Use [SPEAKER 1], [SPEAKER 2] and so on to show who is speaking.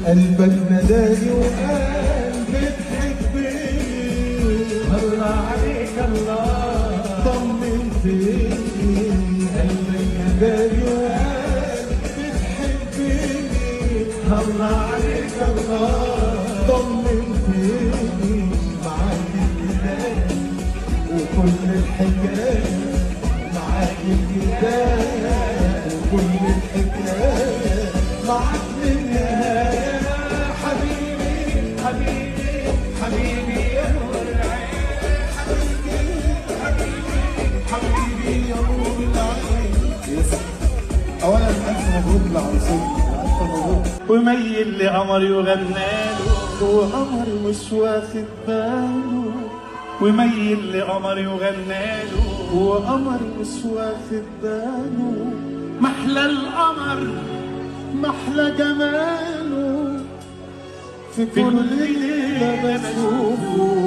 [SPEAKER 1] قلبك نداني وقال بتحبني، الله عليك الله طمنتني. قلبك نداني وقال بتحبني، الله عليك الله طمنتني. معاك البداية وكل الحكاية، معاك البداية وكل الحكاية، معاك النهاية. حبيبي حبيبي حبيبي يا نور العين، حبيبي حبيبي يا نور العين. أولا ألف مبروك لعروستي، ألف مبروك.
[SPEAKER 2] وميل لقمر يغناله
[SPEAKER 1] وقمر مش واخد باله،
[SPEAKER 2] وميل لقمر يغناله
[SPEAKER 1] وقمر مش واخد باله.
[SPEAKER 2] محلى القمر
[SPEAKER 1] محلى جماله في كل ليلة بشوفه،